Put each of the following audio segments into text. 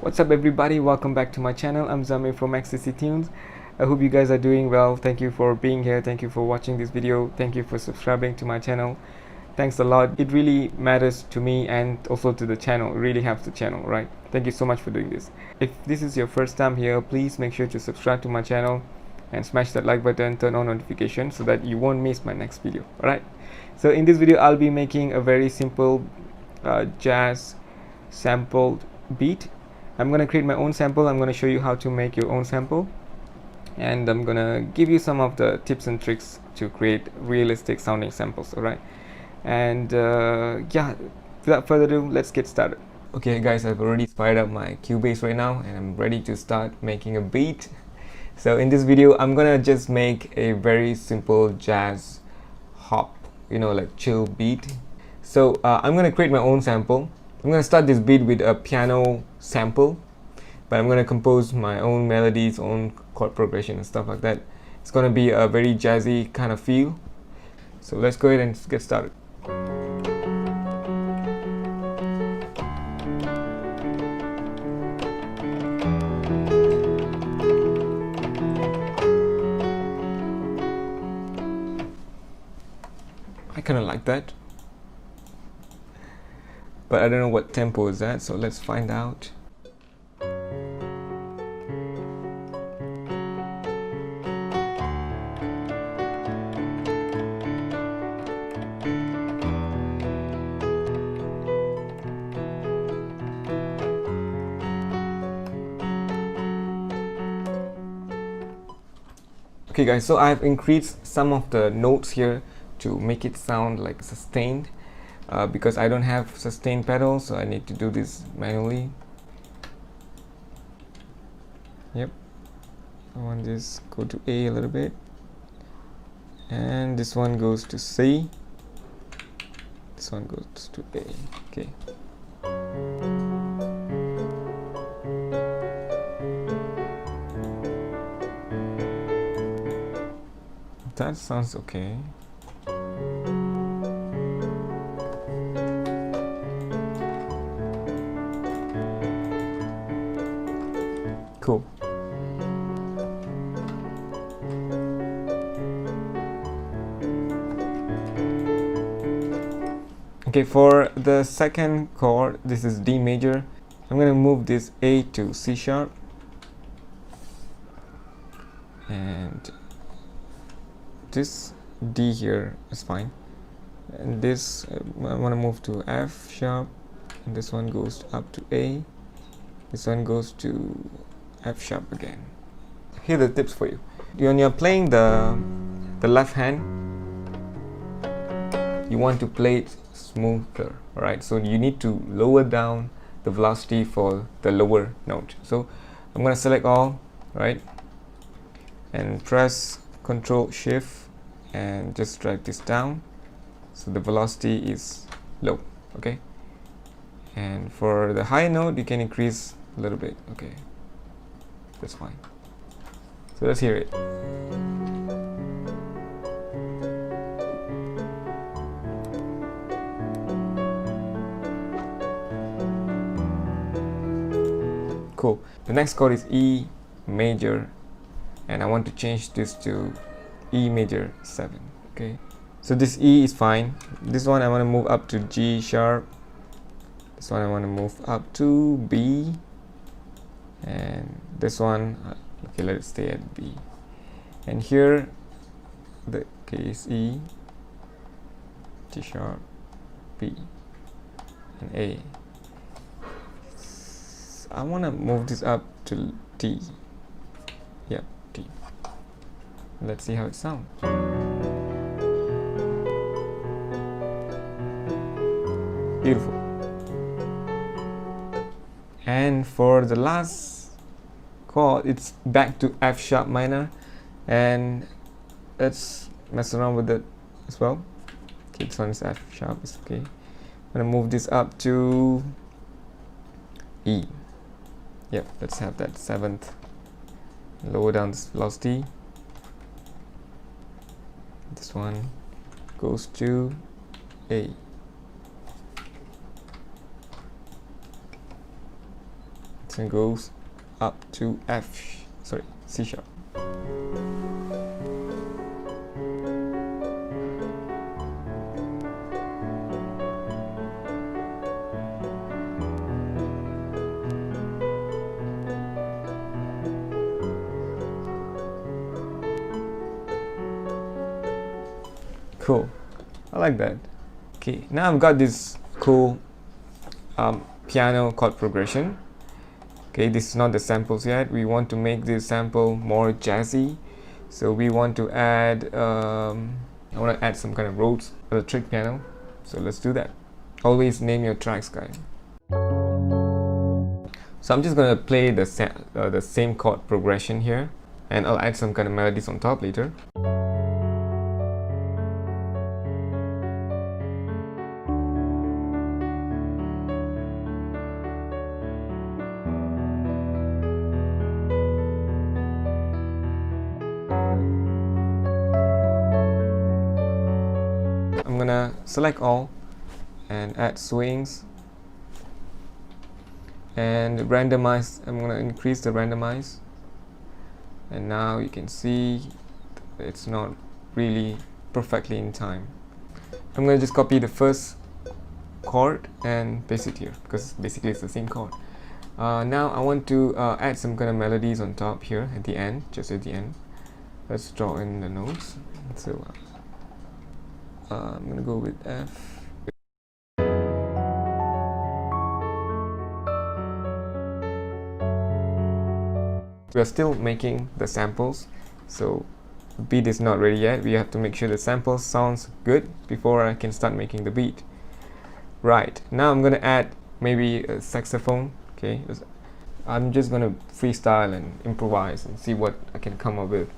What's up everybody, welcome back to my channel. I'm Zame from XCC Tunes. I hope you guys are doing well. Thank you for being here, thank you for watching this video, thank you for subscribing to my channel. Thanks a lot. It really matters to me and also to the channel. It really helps the channel, right? Thank you so much for doing this. If this is your first time here, please make sure to subscribe to my channel and smash that like button, turn on notifications so that you won't miss my next video. Alright, so in this video I'll be making a very simple jazz sampled beat. I'm gonna create my own sample. I'm gonna show you how to make your own sample, and I'm gonna give you some of the tips and tricks to create realistic sounding samples. Alright, and yeah, without further ado, let's get started. Okay guys, I've already fired up my Cubase right now and I'm ready to start making a beat. So in this video I'm gonna just make a very simple jazz hop, you know, like chill beat. So I'm gonna create my own sample. I'm gonna start this beat with a piano sample, but I'm gonna compose my own melodies, own chord progression and stuff like that. It's gonna be a very jazzy kind of feel. So let's go ahead and get started. I kind of like that, but I don't know what tempo is that, so let's find out. Okay guys, so I've increased some of the notes here to make it sound like sustained, because I don't have sustain pedal, so I need to do this manually. Yep, I want this go to A little bit, and this one goes to C, this one goes to A. Okay, that sounds okay. Cool. Okay, for the second chord, this is D major. I'm going to move this A to C sharp, and this D here is fine, and this I want to move to F sharp, and this one goes up to A, this one goes to F sharp again. Here are the tips for you. When you're playing the left hand, you want to play it smoother, alright? So you need to lower down the velocity for the lower note. So I'm going to select all, right, and press Ctrl Shift and just drag this down so the velocity is low. Okay, and for the high note you can increase a little bit. Okay, that's fine. So let's hear it. Cool. The next chord is E major, and I want to change this to E major 7. Okay, so this E is fine. This one I want to move up to G sharp. This one I want to move up to B, and this one okay, let it stay at B. And here the key is E, G sharp, B, and A. I want to move this up to D. Yep, D. Let's see how it sounds. Beautiful. And for the last chord, it's back to F sharp minor, and let's mess around with it as well. Okay, this one is F sharp, it's okay. I'm gonna move this up to E. Yep, let's have that 7th. Lower down this velocity. This one goes to A. and goes up to C sharp. Cool, I like that. Okay, now I've got this cool piano chord progression. Okay, this is not the samples yet. We want to make this sample more jazzy, so we want to add I want to add some kind of Rhodes electric piano, so let's do that. Always name your tracks, guys. So I'm just going to play the same chord progression here, and I'll add some kind of melodies on top later. I'm gonna select all and add swings and randomize. I'm gonna increase the randomize, and now you can see it's not really perfectly in time. I'm gonna just copy the first chord and paste it here because basically it's the same chord. Now I want to add some kind of melodies on top here at the end, just at the end. Let's draw in the notes. So I'm gonna go with F. We are still making the samples, so the beat is not ready yet. We have to make sure the sample sounds good before I can start making the beat. Right, now I'm gonna add maybe a saxophone. Okay, I'm just gonna freestyle and improvise and see what I can come up with.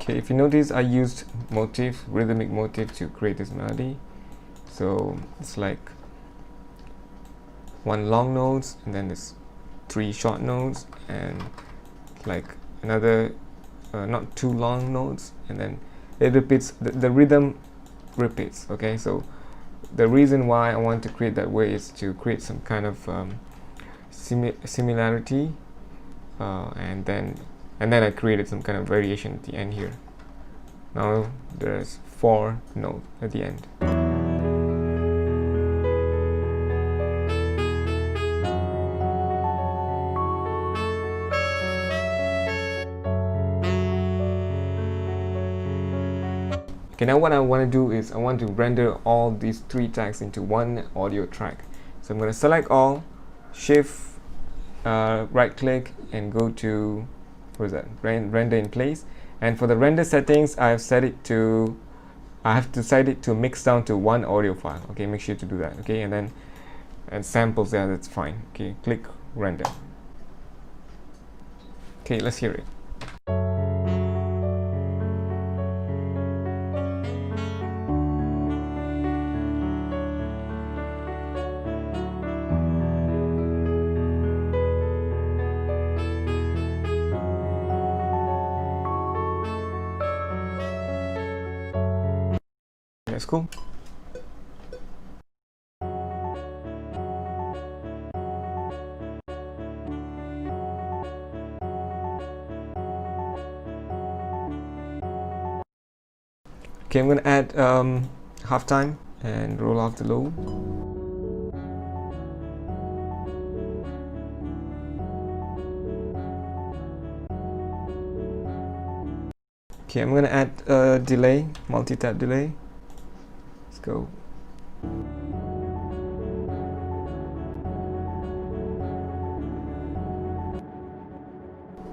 Okay, if you notice, I used MOTIF, RHYTHMIC MOTIF to create this melody. So it's like one long notes, and then there's 3 short notes, and like another not too long notes, and then it repeats. The rhythm repeats. Okay, so the reason why I want to create that way is to create some kind of similarity, and then I created some kind of variation at the end here. Now there's 4 notes at the end. Okay, now what I want to do is I want to render all these 3 tracks into one audio track. So I'm going to select all, shift, right click, and go to, what is that, render in place. And for the render settings, I have set it to mix down to 1 audio file. Okay, make sure to do that. Okay, and then samples, yeah, that's fine. Okay, click render. Okay, let's hear it. That's cool. Okay, I'm going to add halftime and roll off the low. Okay, I'm going to add a delay, multi-tap delay. Let's go.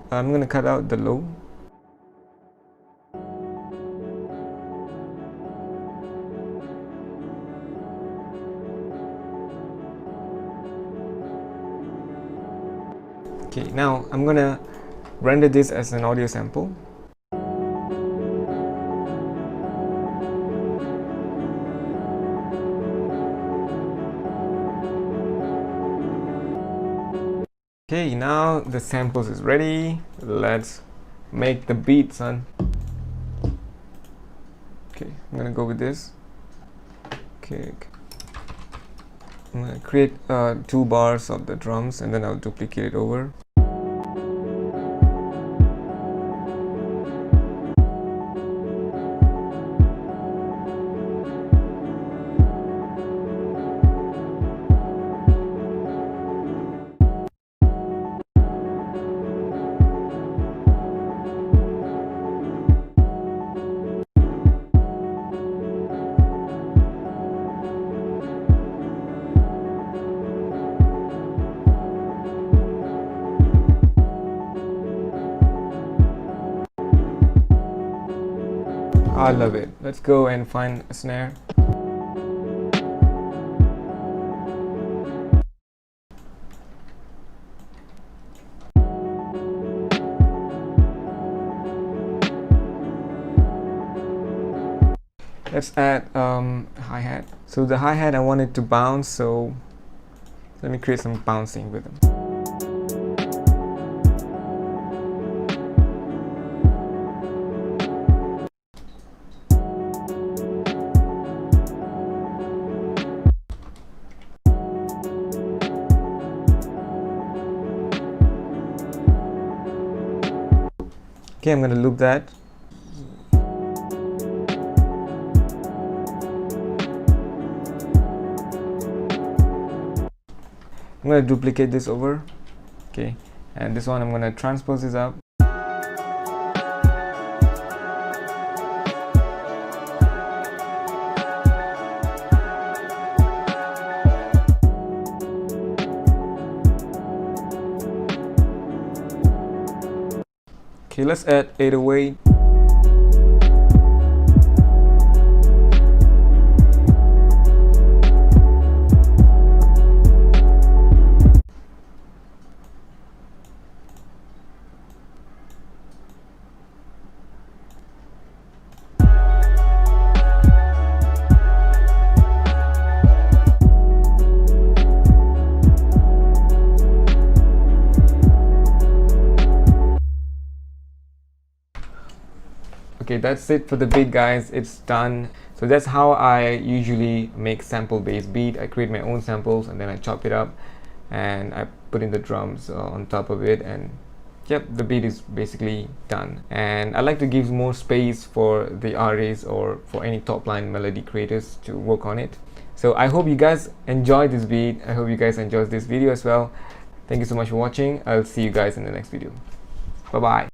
I'm going to cut out the low. Okay, now I'm going to render this as an audio sample. Okay, now the samples is ready. Let's make the beat, son. Okay, I'm gonna go with this. Okay, I'm gonna create 2 bars of the drums, and then I'll duplicate it over. I love it. Let's go and find a snare. Let's add hi-hat. So the hi-hat, I want it to bounce, so let me create some bouncing with them. Okay, I'm gonna loop that. I'm gonna duplicate this over. Okay, and this one I'm gonna transpose this up. Okay, let's add 808. Okay, that's it for the beat, guys. It's done. So that's how I usually make sample based beat. I create my own samples and then I chop it up and I put in the drums on top of it, and yep, the beat is basically done. And I like to give more space for the artists or for any top line melody creators to work on it. So I hope you guys enjoyed this beat. I hope you guys enjoyed this video as well. Thank you so much for watching. I'll see you guys in the next video. Bye bye.